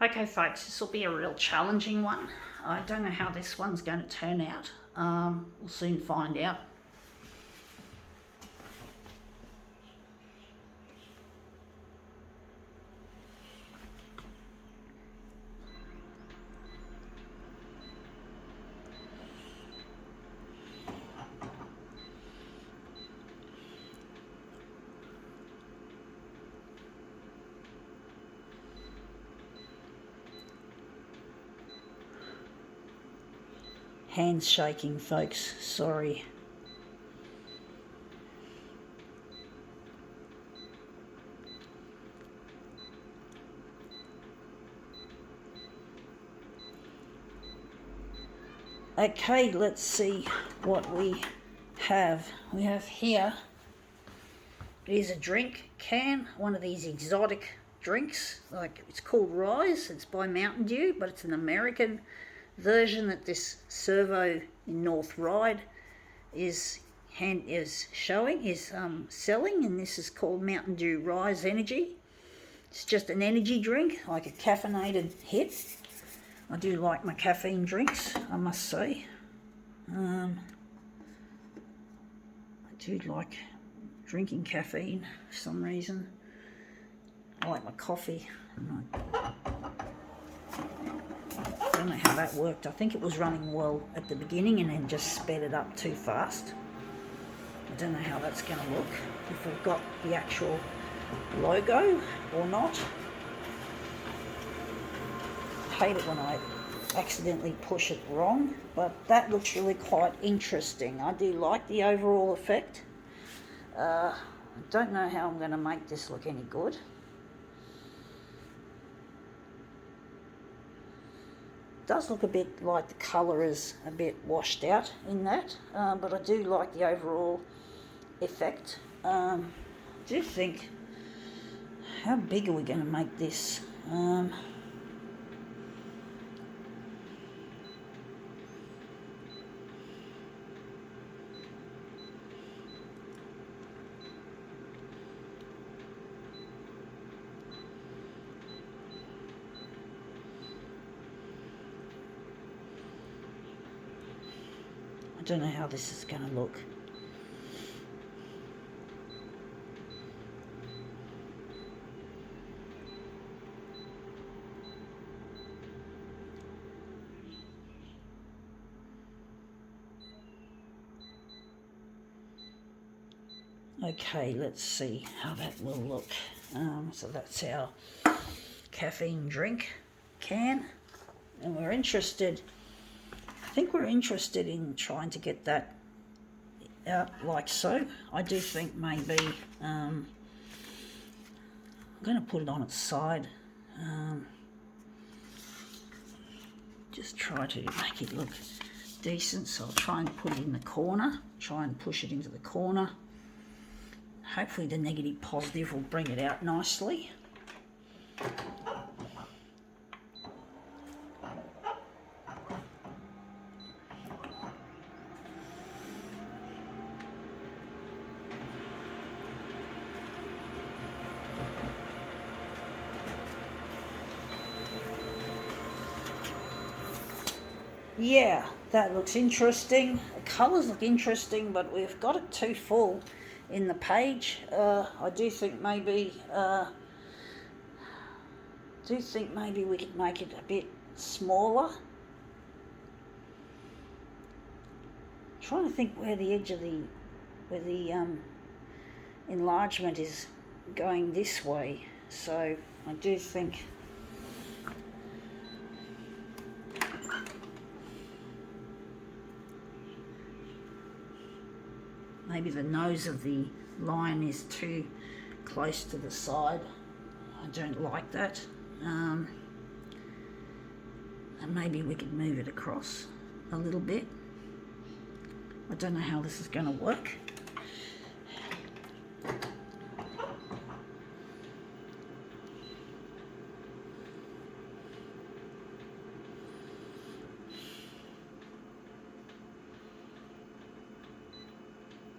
Okay folks, this will be a real challenging one. I don't know how this one's going to turn out. We'll soon find out. Hands shaking folks, sorry. Okay, let's see what we have. We have here is a drink can, one of these exotic drinks. Like, it's called Rise. It's by Mountain Dew, but it's an American version that this servo in North Ryde is selling, and this is called Mountain Dew Rise Energy. It's just an energy drink, like a caffeinated hit. I do like my caffeine drinks, I must say. I do like drinking caffeine for some reason. I like my coffee. I don't know how that worked. I think it was running well at the beginning and then just sped it up too fast. I don't know how that's going to look, if we've got the actual logo or not. I hate it when I accidentally push it wrong, but that looks really quite interesting. I do like the overall effect. I don't know how I'm going to make this look any good. It does look a bit like the colour is a bit washed out in that, but I do like the overall effect. I do think, how big are we going to make this? I don't know how this is going to look. Okay, let's see how that will look. So that's our caffeine drink can, and we're interested, I think we're interested in trying to get that out like so. I do think maybe I'm going to put it on its side, just try to make it look decent. So I'll try and put it in the corner, try and push it into the corner. Hopefully the negative positive will bring it out nicely. Yeah, that looks interesting. The colours look interesting, but we've got it too full in the page. I do think maybe we could make it a bit smaller. Trying to think where the edge of where the enlargement is going this way. So I do think maybe the nose of the line is too close to the side. I don't like that. And maybe we could move it across a little bit. I don't know how this is going to work.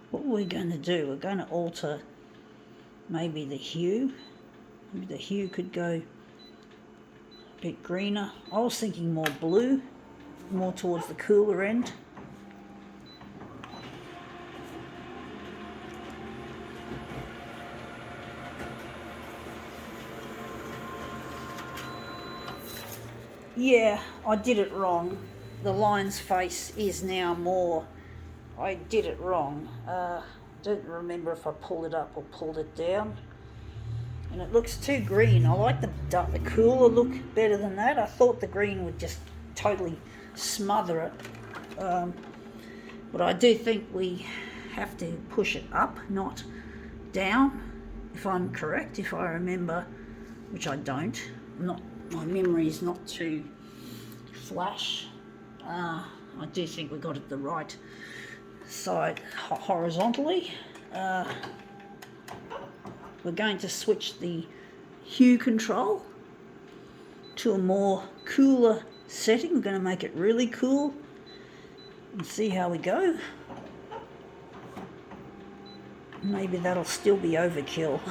What we're going to do, we're going to alter maybe the hue. Maybe the hue could go bit greener. I was thinking more blue, more towards the cooler end. Yeah, I did it wrong. The lion's face is now more... I did it wrong. Don't remember if I pulled it up or pulled it down. And it looks too green. I like the cooler look better than that. I thought the green would just totally smother it. But I do think we have to push it up, not down, if I'm correct, if I remember, which I don't. My memory is not too flash. I do think we got it the right side horizontally. We're going to switch the hue control to a more cooler setting. We're going to make it really cool and see how we go. Maybe that'll still be overkill.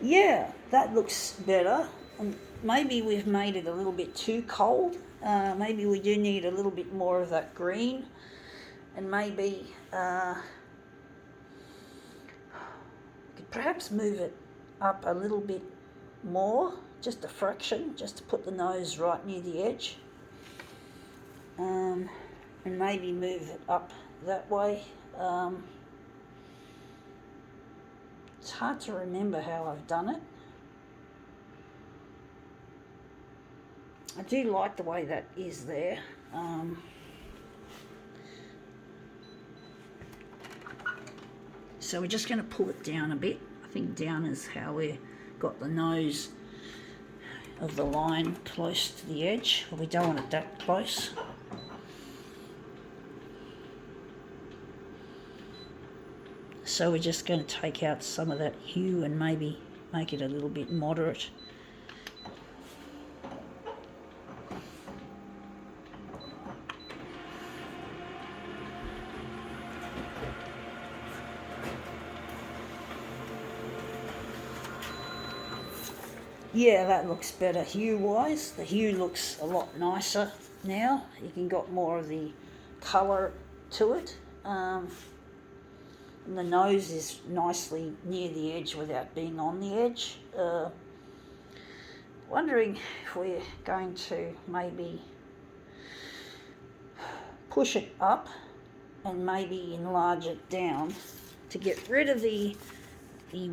Yeah, that looks better. And maybe we've made it a little bit too cold. Maybe we do need a little bit more of that green. And maybe could perhaps move it up a little bit more, just a fraction, just to put the nose right near the edge. And maybe move it up that way. It's hard to remember how I've done it. I do like the way that is there. So we're just going to pull it down a bit. I think down is how we've got the nose of the line close to the edge. Well, we don't want it that close. So we're just going to take out some of that hue and maybe make it a little bit moderate. Yeah, that looks better hue-wise. The hue looks a lot nicer now. You can got more of the colour to it. And the nose is nicely near the edge without being on the edge. Wondering if we're going to maybe push it up and maybe enlarge it down to get rid of the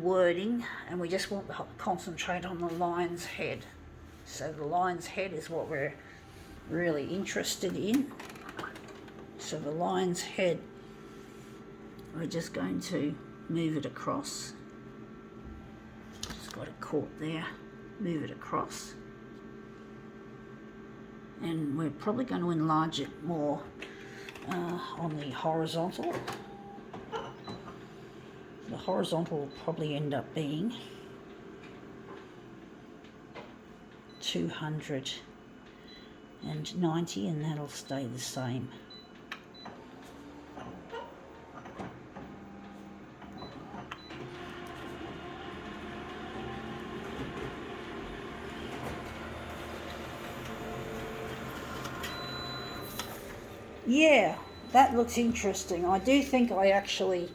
wording, and we just want to concentrate on the lion's head. So the lion's head is what we're really interested in. So the lion's head, we're just going to move it across. Just got it caught there. Move it across. And we're probably going to enlarge it more on the horizontal. The horizontal will probably end up being 290, and that'll stay the same. Yeah, that looks interesting. I do think I actually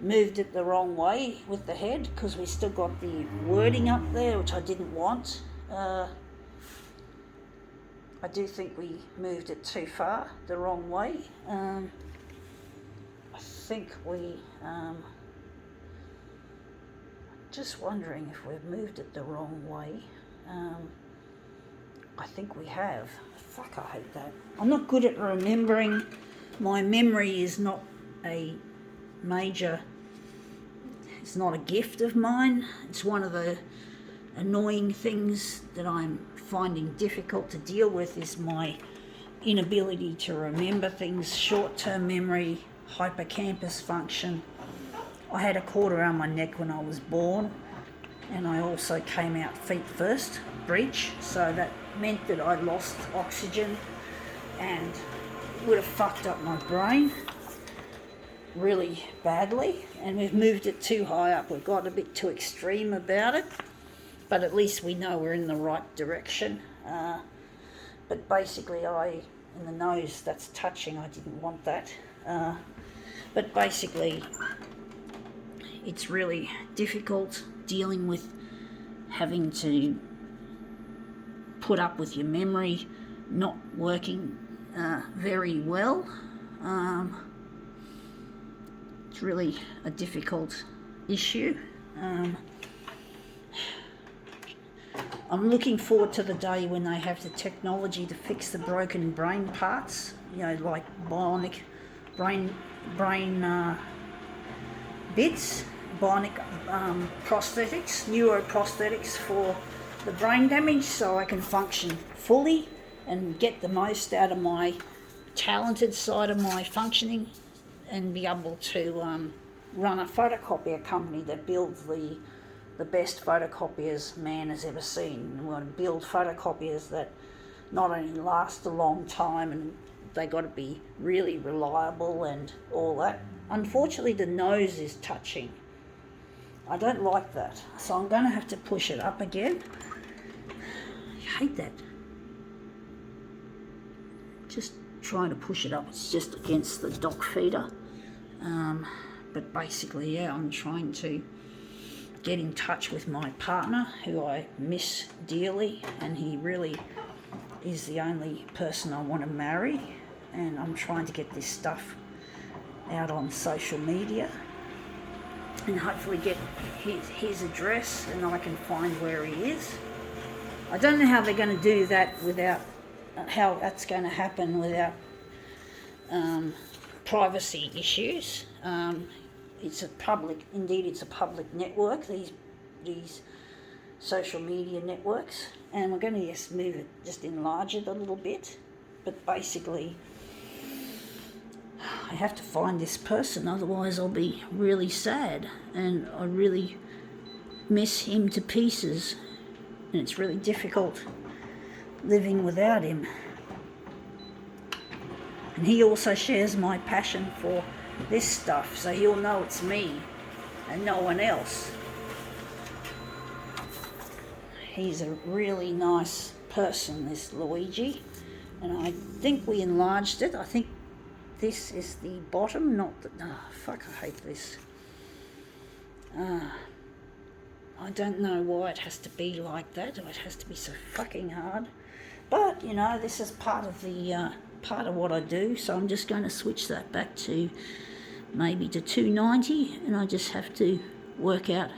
moved it the wrong way with the head, because we still got the wording up there, which I didn't want. I do think we moved it too far the wrong way. I think we just wondering if we've moved it the wrong way. I think we have. Fuck, I hate that. I'm not good at remembering. My memory is not a major, it's not a gift of mine. It's one of the annoying things that I'm finding difficult to deal with, is my inability to remember things, short-term memory, hippocampus function. I had a cord around my neck when I was born, and I also came out feet first, breech, so that meant that I lost oxygen and would have fucked up my brain. really badly, and we've moved it too high up. We've got a bit too extreme about it, but at least we know we're in the right direction. But basically in the nose, that's touching, I didn't want that. But basically, it's really difficult dealing with having to put up with your memory not working very well. It's really a difficult issue. I'm looking forward to the day when they have the technology to fix the broken brain parts, like bionic brain bits, bionic prosthetics, neuroprosthetics for the brain damage, so I can function fully and get the most out of my talented side of my functioning, and be able to run a photocopier company that builds the best photocopiers man has ever seen. We want to build photocopiers that not only last a long time, and they got to be really reliable and all that. Unfortunately, the nose is touching. I don't like that, so I'm going to have to push it up again. I hate that. Just trying to push it up. It's just against the dock feeder. But basically, yeah, I'm trying to get in touch with my partner, who I miss dearly, and he really is the only person I want to marry. And I'm trying to get this stuff out on social media and hopefully get his address, and I can find where he is. I don't know how they're going to do that without, how that's going to happen without privacy issues. It's a public network, these social media networks, and we're going to just move it, just enlarge it a little bit. But basically, I have to find this person, otherwise I'll be really sad, and I really miss him to pieces, and it's really difficult living without him. And he also shares my passion for this stuff, so he'll know it's me and no one else. He's a really nice person, this Luigi, and I think we enlarged it. I think this is the bottom, not the... I hate this. I don't know why it has to be like that, or it has to be so fucking hard. But, this is part of what I do, so I'm just going to switch that back to maybe to 290, and I just have to work out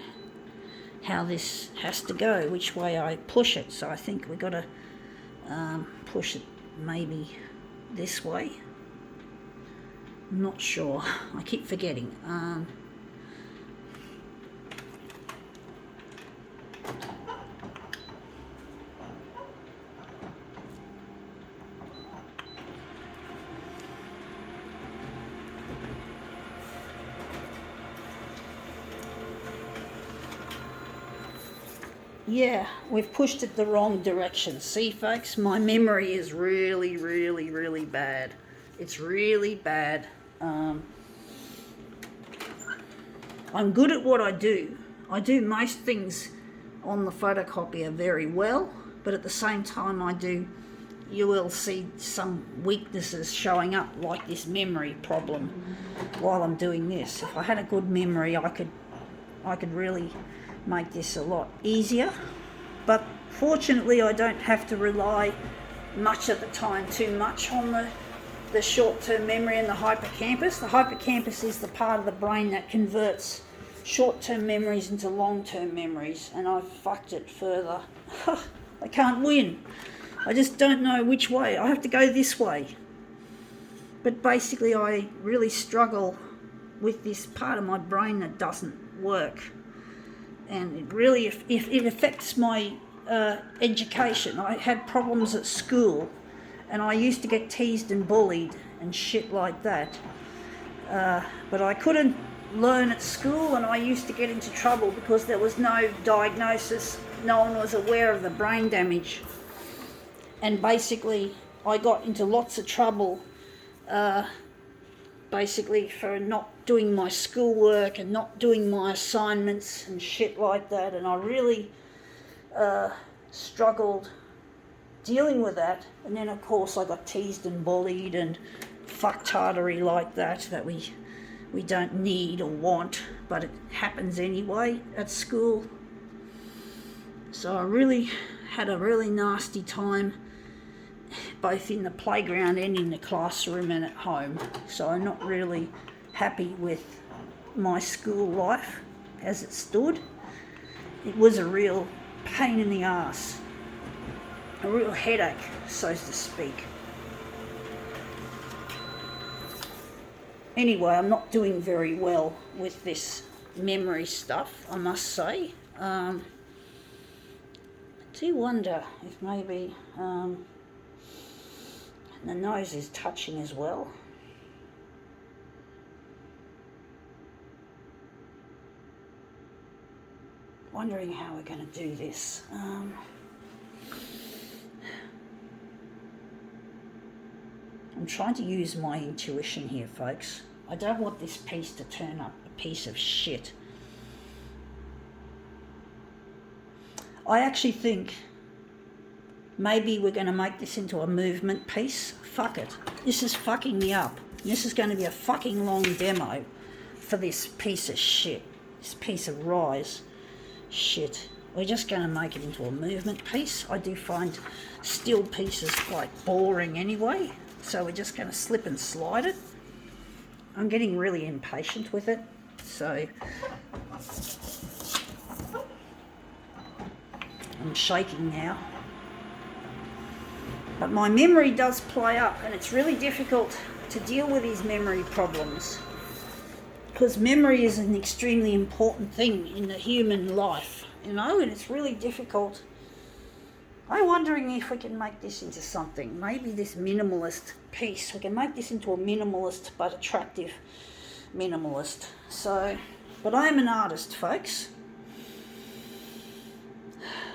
how this has to go, which way I push it. So I think we've got to push it maybe this way. I'm not sure. I keep forgetting. Yeah, we've pushed it the wrong direction. See, folks, my memory is really, really, really bad. It's really bad. I'm good at what I do. I do most things on the photocopier very well, but at the same time you will see some weaknesses showing up, like this memory problem while I'm doing this. If I had a good memory, I could really make this a lot easier, but fortunately I don't have to rely much of the time too much on the short-term memory and the hippocampus. The hippocampus is the part of the brain that converts short-term memories into long-term memories, and I've fucked it further. I can't win. I just don't know which way. I have to go this way. But basically I really struggle with this part of my brain that doesn't work. And it really, if it affects my education. I had problems at school, and I used to get teased and bullied and shit like that. But I couldn't learn at school, and I used to get into trouble because there was no diagnosis. No one was aware of the brain damage. And basically, I got into lots of trouble basically for not doing my schoolwork and not doing my assignments and shit like that, and I really struggled dealing with that. And then of course I got teased and bullied and fucktardery like that we don't need or want, but it happens anyway at school. So I really had a really nasty time, both in the playground and in the classroom and at home. So I'm not really happy with my school life as it stood. It was a real pain in the ass, a real headache, so to speak. Anyway, I'm not doing very well with this memory stuff, I must say. I do wonder if maybe the nose is touching as well. Wondering how we're going to do this. I'm trying to use my intuition here, folks. I don't want this piece to turn up a piece of shit. I actually think maybe we're going to make this into a movement piece. Fuck it. This is fucking me up. This is going to be a fucking long demo for this piece of shit. This piece of rise shit. We're just going to make it into a movement piece. I do find still pieces quite boring anyway. So we're just going to slip and slide it. I'm getting really impatient with it. So I'm shaking now. But my memory does play up, and it's really difficult to deal with these memory problems, because memory is an extremely important thing in the human life, you know, and it's really difficult. I'm wondering if we can make this into something, maybe this minimalist piece. We can make this into a minimalist but attractive minimalist. So, but I am an artist, folks.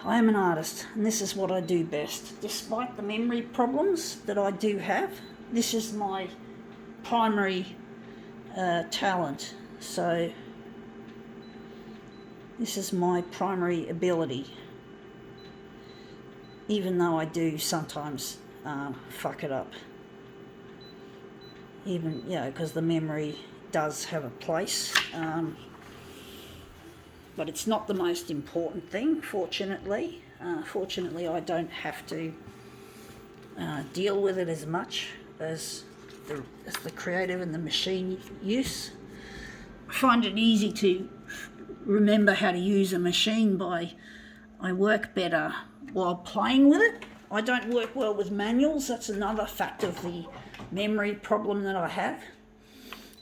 I am an artist, and this is what I do best. Despite the memory problems that I do have, this is my primary talent. So this is my primary ability, even though I do sometimes fuck it up. Even, you know, because the memory does have a place. But it's not the most important thing, fortunately. Fortunately, I don't have to deal with it as much as the creative and the machine use. I find it easy to remember how to use a machine I work better while playing with it. I don't work well with manuals. That's another fact of the memory problem that I have,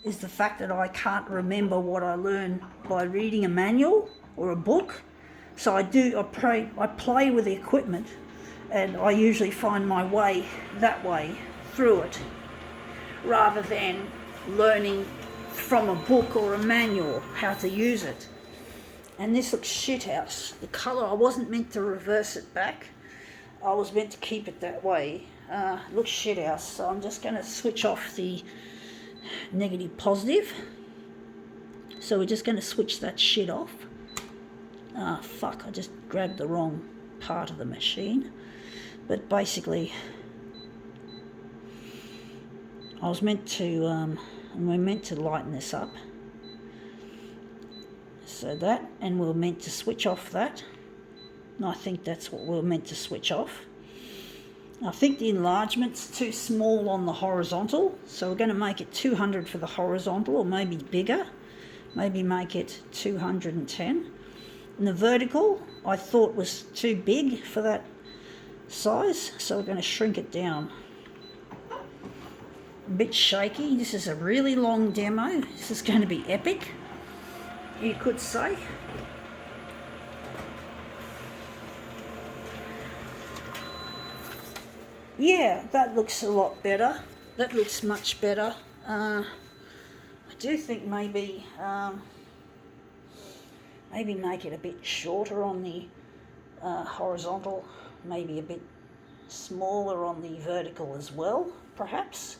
is the fact that I can't remember what I learn by reading a manual or a book. So I play with the equipment, and I usually find my way that way through it, rather than learning from a book or a manual how to use it. And this looks shithouse. The colour, I wasn't meant to reverse it back. I was meant to keep it that way. It looks shithouse, so I'm just going to switch off the negative positive. So we're just going to switch that shit off. Fuck, I just grabbed the wrong part of the machine. But basically, we're meant to lighten this up. So that, and we're meant to switch off that. And I think that's what we're meant to switch off. I think the enlargement's too small on the horizontal, so we're going to make it 200 for the horizontal, or maybe bigger. Maybe make it 210. And the vertical, I thought was too big for that size, so we're going to shrink it down. A bit shaky. This is a really long demo. This is going to be epic, you could say. Yeah, that looks a lot better. That looks much better. I do think maybe make it a bit shorter on the horizontal, maybe a bit smaller on the vertical as well, perhaps.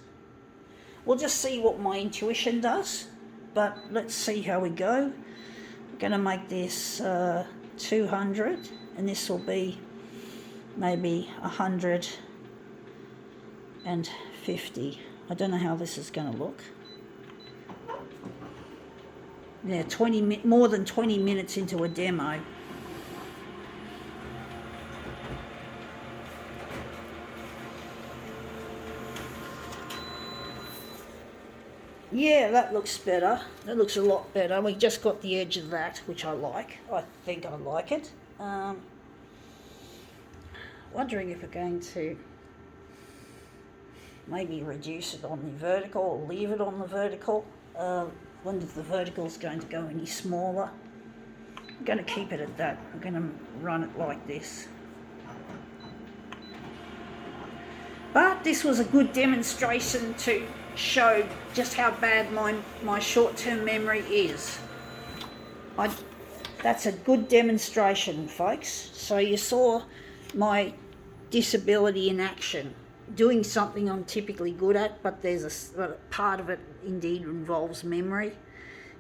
we'll just see what my intuition does, but let's see how we go. I'm going to make this 200, and this will be maybe 150. I don't know how this is going to look. Yeah, more than 20 minutes into a demo. Yeah, that looks better. That looks a lot better. We just got the edge of that, which I like. I think I like it. Wondering if we're going to maybe reduce it on the vertical or leave it on the vertical. Wonder if the vertical is going to go any smaller. I'm going to keep it at that. I'm going to run it like this. But this was a good demonstration to show just how bad my short-term memory is. That's a good demonstration, folks. So you saw my disability in action, doing something I'm typically good at, but there's a part of it indeed involves memory,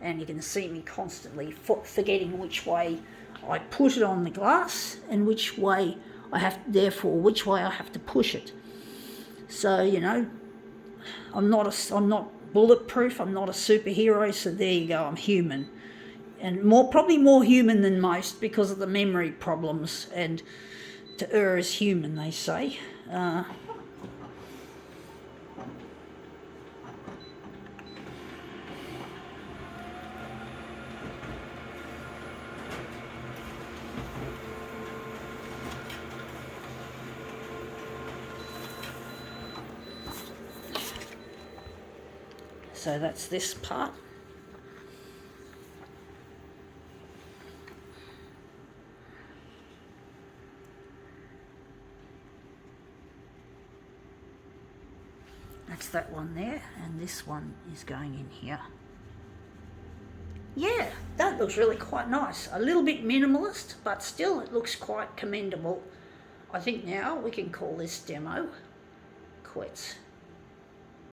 and you can see me constantly forgetting which way I put it on the glass and which way I have to push it. So, you know, I'm not bulletproof, I'm not a superhero, so there you go, I'm human. And probably more human than most because of the memory problems, and to err is human, they say. So that's this part. That's that one there, and this one is going in here. Yeah, that looks really quite nice. A little bit minimalist, but still it looks quite commendable. I think now we can call this demo quits.